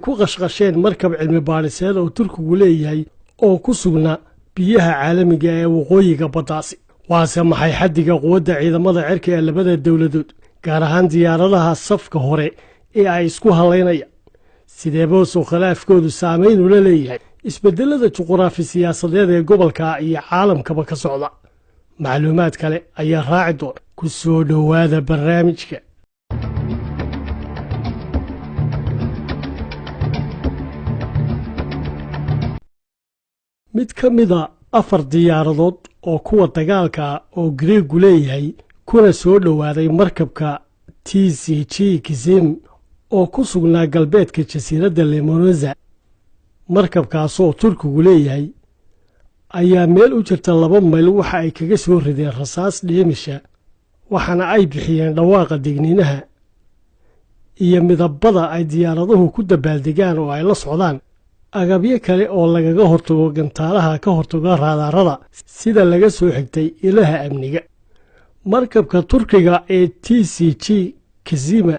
ku qashqasheen markab cilmi baadhiseed oo Turkigu leeyahay oo ku sugnaa biyaha caalamiga ee waqooyiga baddaasi. waase maxay xaddiga quwadda ciidamada cirka ee labada dawladood, gaar ahaan diyaaradaha safka hore ee ay isku halaynayaan? sidee boos oo khilaafkoodu saameyn ula leeyahay isbedelada juquraafi siyaasadeed ee gobolka iyo caalamkaba ka socda? macluumaad kale ayaa raaci doona. ku soo dhowaada barnaamijka. mid ka mida 4 diyaaradood oo kuwa dagaalka oo Greegu leeyahay kuna soo dhowaaday markabka TCG Kizim oo ku sugnaa galbeedka jasiiradda Lemoniza. markabkaasoo Turkigu leeyahay ayaa meel u jirta 2 mayl waxa ay kaga soo rideen rasaas dheemisha, waxaana ay bixiyeen dhawaaqa digniinaha iyo midabada ay diyaaraduhu ku dabaaldegaan oo ay la socdaan agabyo kale oo lagaga hortago gantaalaha ka hortaga raadarada, sida laga soo xigtay ilaha amniga. markabka Turkiga ee TCG Kizima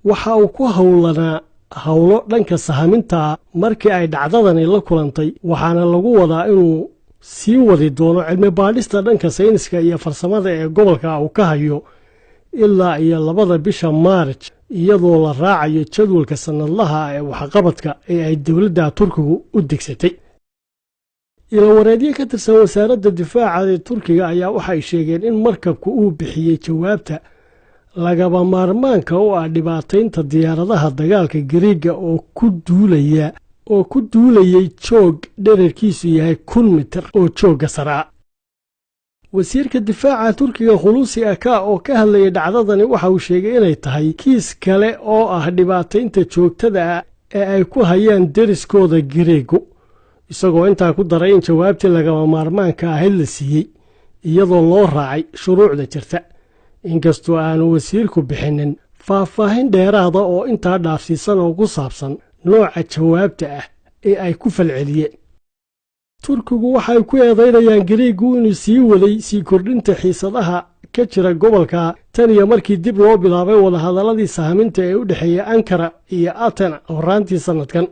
waxa uu ku howlanaa hawlo dhanka sahaminta markii ay dhacdadani la kulantay, waxaana lagu wadaa inuu sii wadi doono cilmi baadhista dhanka sayniska iyo farsamada ee gobolka uu ka hayo ilaa iyo 2 bisha Maarch, iyadoo la raacayo jadwalka sanadlaha ee waxqabadka ee ay dawladda Turkigu u degsatay. ila wareedyo ka tirsan wasaaradda difaaca ee Turkiga ayaa waxay sheegeen in markabku uu bixiyay jawaabta lagaba maarmaanka u ah dhibaataynta diyaaradaha dagaalka Greega oo ku duulayay joog dhererkiisu yahay 1,000 mitir oo jooga sare. wasiirka difaaca Turkiga Hulusi Akar oo ka hadlayay dhacdadani waxa uu sheegay inay tahay kiis kale oo ah dhibaataynta joogtada ah ee ay ku hayaan deriskooda Greegu, isagoo intaa ku daray in jawaabtii lagaba maarmaanka ahayd la siiyey iyadoo loo raacay shuruucda jirta. inkastoo aanu wasiirku bixinin faahfaahin dheeraada oo intaa dhaafsiisan oo ku saabsan nooca jawaabta ah ee ay ku falceliyeen. Turkigu waxay ku eedaynayaan Greegu inuu sii waday sii kordhinta xiisadaha ka jira gobolka tan iyo markii dib loo bilaabay wadahadaladii sahaminta ee u dhexeeyay Ankara iyo Athena horaantii sanadkan,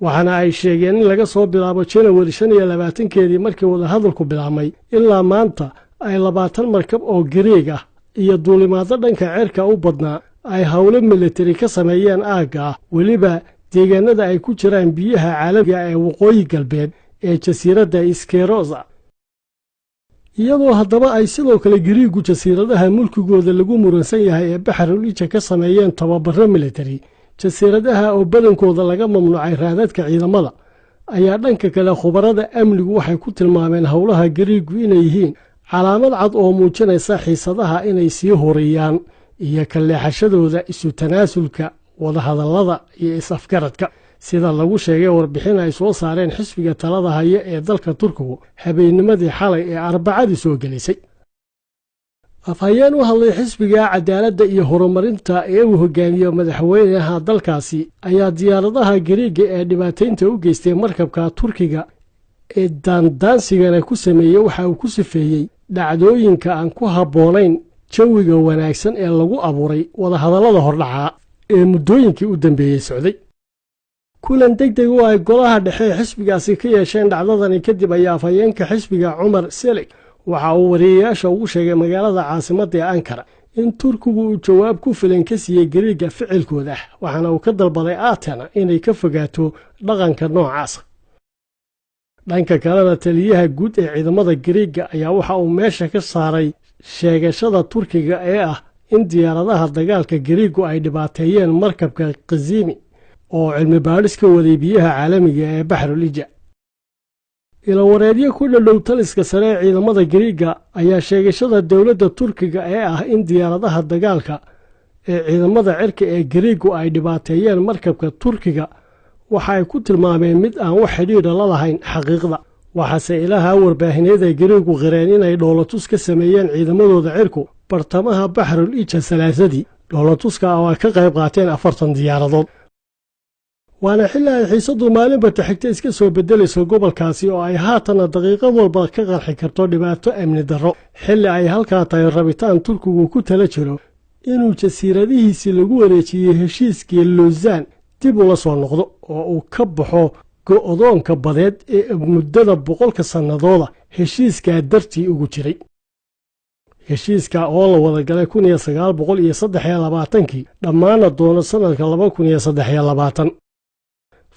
waxaana ay sheegeen in laga soo bilaabo January 25 markii wadahadalku bilaabmay ilaa maanta ay 20 markab oo Greeg ah iyo duulimaado dhanka cirka u badnaa ay hawlo military ka sameeyeen aagga, weliba deegaanada ay ku jiraan biyaha caalamiga ee waqooyi galbeed ee jasiiradda Iskeroza. iyadoo haddaba ay sidoo kale Greegu jasiiradaha mulkigooda lagu muransan yahay ee Baxrul Ija ka sameeyeen tababaro military, jasiiradaha oo badankooda laga mamnuucay raadadka ciidamada, ayaa dhanka kale khubarada amnigu waxay ku tilmaameen howlaha Greegu inay yihiin calaamad cad oo muujinaysa xiisadaha inay sii horiyaan iyo ka leexashadooda isu tanaasulka wadahadallada iyo is-afgaradka, sida lagu sheegay warbixin ay soo saareen xisbiga talada haya ee dalka Turkigu habeennimadii xalay ee Arbacadii soo gelisay. afhayeen u hadlay xisbiga cadaaladda iyo horumarinta ee uu hogaamiyo madaxweynaha dalkaasi ayaa diyaaradaha Greega ee dhibaataynta u geystay markabka Turkiga ee daandaansigana ku sameeyay waxa uu ku sifeeyey dhacdooyinka aan ku habboonayn jawiga wanaagsan ee lagu abuuray wadahadallada hordhaca ee muddooyinkii u dambeeyay socday. kulan degdeg oo ay golaha dhexe xisbigaasi ka yeesheen dhacdadani kadib ayaa afhayeenka xisbiga Umar Selik waxa uu wariyeyaasha ugu sheegay magaalada caasimadda Ankara in Turkigu uu jawaab ku filan ka siiyay Greega ficilkooda, waxaana uu ka dalbaday Athena inay ka fogaato dhaqanka noocaas. dhanka kalena taliyaha guud ee ciidamada Greega ayaa waxa uu meesha ka saaray sheegashada Turkiga ee ah in diyaaradaha dagaalka Greegu ay dhibaateeyeen markabka Kizimi oo cilmi baadhis ka waday biyaha caalamiga ee Baxrul Ija. ila wareedyo ku dhow taliska sare ee ciidamada Greega ayaa sheegashada dawladda Turkiga ee ah in diyaaradaha dagaalka ee ciidamada cirka ee Greegu ay dhibaateeyeen markabka Turkiga waxa ay ku tilmaameen mid aan wax xiriir la lahayn xaqiiqda, waxaase ilaha warbaahineed ee Greegu qireen inay dhoolatus ka sameeyeen ciidamadooda cirku bartamaha Baxrul Ija salaasadii, dhoolatuska oo ay ka qayb qaateen 40 diyaaradood. waana xilli ay xiisadu maalinba xigta iska soo bedelayso gobolkaasi oo ay haatan daqiiqad walba ka qarxi karto dhibaato amni darro, xilli ay halkaa tahay rabitaan Turkigu ku tala jiro inuu jasiiradihiisii lagu wareejiyay heshiiskii Lausanne dib ula soo noqdo oo uu ka baxo go'doonka badeed ee muddada 100 sannadooda heshiiskaa dartii ugu jiray. heshiiska oo la wada galay 1923 dhammaana doono sannadka 2023.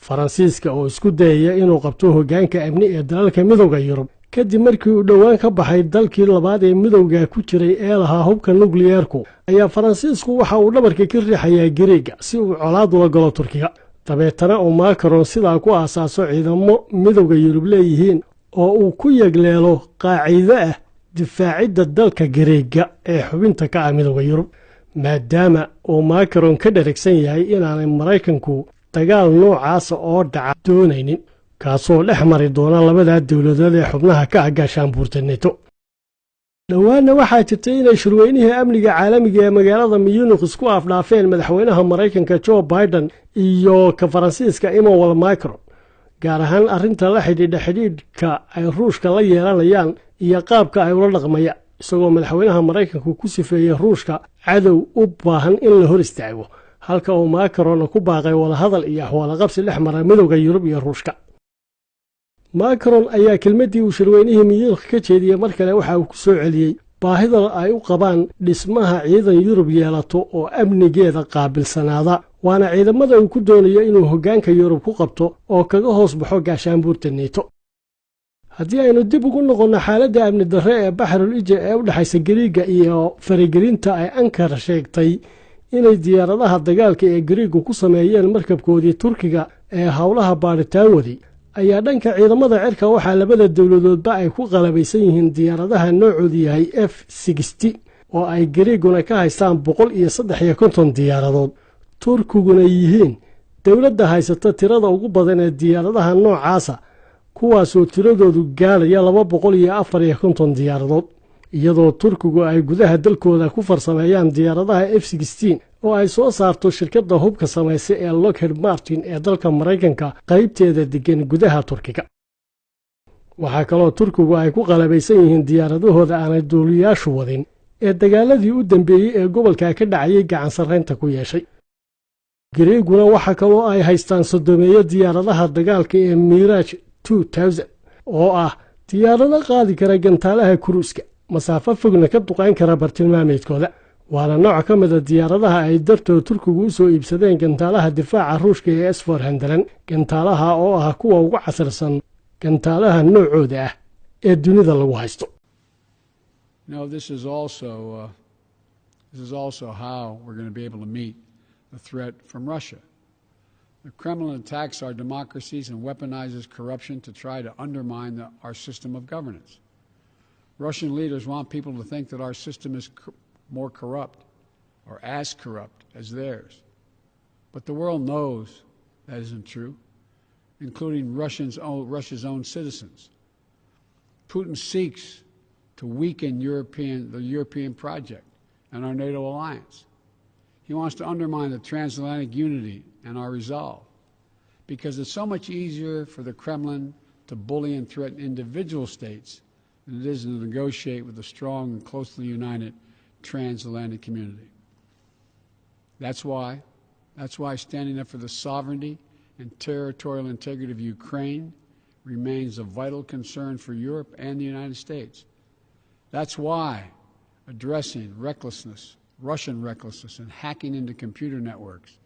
faransiiska oo isku dayaya inuu qabto hoggaanka amni ee dalalka midowda yurub kadib markii uu dhowaan ka baxay dalkii labaad ee midowga ku jiray ee lahaa hubka nukliyeerku ayaa faransiisku waxa uu dhabarka ka riixayaa Giriiga si uu colaad ula galo Turkiga. dabeetana uu Macron sidaa ku aasaaso ciidamo midowda yurub leeyihiin oo uu ku yagleelo qaacido ah difaacidda dalka Giriiga ee xubinta ka ah midowda yurub, maadaama uu Macron ka dheragsan yahay inaanay Maraykanku dagaal noocaas oo dhaca doonaynin, kaasoo dhex mari doona labada dawladood ee xubnaha ka ah gaashaanbuurta NATO. dhowaanna waxaa jirtay inay shirweynihii amniga caalamiga ee magaalada Munich isku afdhaafeen madaxweynaha Maraykanka Joe Biden iyo ka Faransiiska Emmanuel Macron, gaar ahaan arrinta la xidhiidhka ay Ruushka la yeelanayaan iyo qaabka ay ula dhaqmayaan, isagoo madaxweynaha Maraykanku ku sifeeyay Ruushka cadow u baahan in la hor istaago, halka uu Macron ku baaqay wadahadal iyo axwaal qabsi dhex mara midowda Yurub iyo Ruushka. Macron ayaa kelmadii uu shirweynihii Munich ka jeediyay mar kale waxa uu ku soo celiyay baahida ay u qabaan dhismaha ciidan Yurub yeelato oo amnigeeda qaabilsanaada, waana ciidamada uu ku doonayo inuu hoggaanka Yurub ku qabto oo kaga hoos baxo gaashaanbuurta NATO. haddii aynu dib ugu noqonno xaaladda amni darre ee Baxrul Ija ee u dhaxaysa Giriiga iyo faragelinta ay Ankara sheegtay inay diyaaradaha dagaalka ee Giriigu ku sameeyeen markabkoodii Turkiga ee hawlaha baaritaan waday, ayaa dhanka ciidamada cirka waxaa labada dawladoodba ay ku qalabaysan yihiin diyaaradaha noocoodu yahay F-60 oo ay Giriiguna ka haystaan 153 diyaaradood, Turkiguna yihiin dawladda haysata tirada ugu badan ee diyaaradaha noocaasa, kuwaasoo tiradoodu gaaraya 254 diyaaradood, iyadoo Turkigu ay gudaha dalkooda ku farsameeyaan diyaaradaha F-16 oo ay soo saarto shirkadda hubka samaysa ee Lockheed Martin ee dalka Maraykanka qaybteeda degan gudaha Turkiga. waxaa kaloo Turkigu ay ku qalabaysan yihiin diyaaradahooda aanay duuliyaashu wadin ee dagaaladii u dambeeyey ee gobolka ka dhacayay gacan sarreynta ku yeeshay. Giriiguna waxa kaloo ay haystaan sodomeeyo diyaaradaha dagaalka ee Mirage 2000 oo ah diyaarado qaadi kara gantaalaha kuruuska, masaafo fogna ka duqayn kara bartilmaameedkooda, waana nooc ka mid ah diyaaradaha ay dartood Turkigu u soo iibsadeen gantaalaha difaaca Ruushka ee S-400, gantaalaha oo ah kuwa ugu casarsan gantaalaha noocooda ah ee dunida lagu haysto. Now this is also how we're going to be able to meet the threat from Russia. The Kremlin attacks our democracies and weaponizes corruption to try to undermine our system of governance. Russian leaders want people to think that our system is more corrupt or as corrupt as theirs. But the world knows that isn't true, including Russia's own citizens. Putin seeks to weaken the European project and our NATO alliance. He wants to undermine the transatlantic unity and our resolve, because it's so much easier for the Kremlin to bully and threaten individual states than it is to negotiate with a strong and closely united transatlantic community. That's why standing up for the sovereignty and territorial integrity of Ukraine remains a vital concern for Europe and the United States. That's why addressing Russian recklessness and hacking into computer networks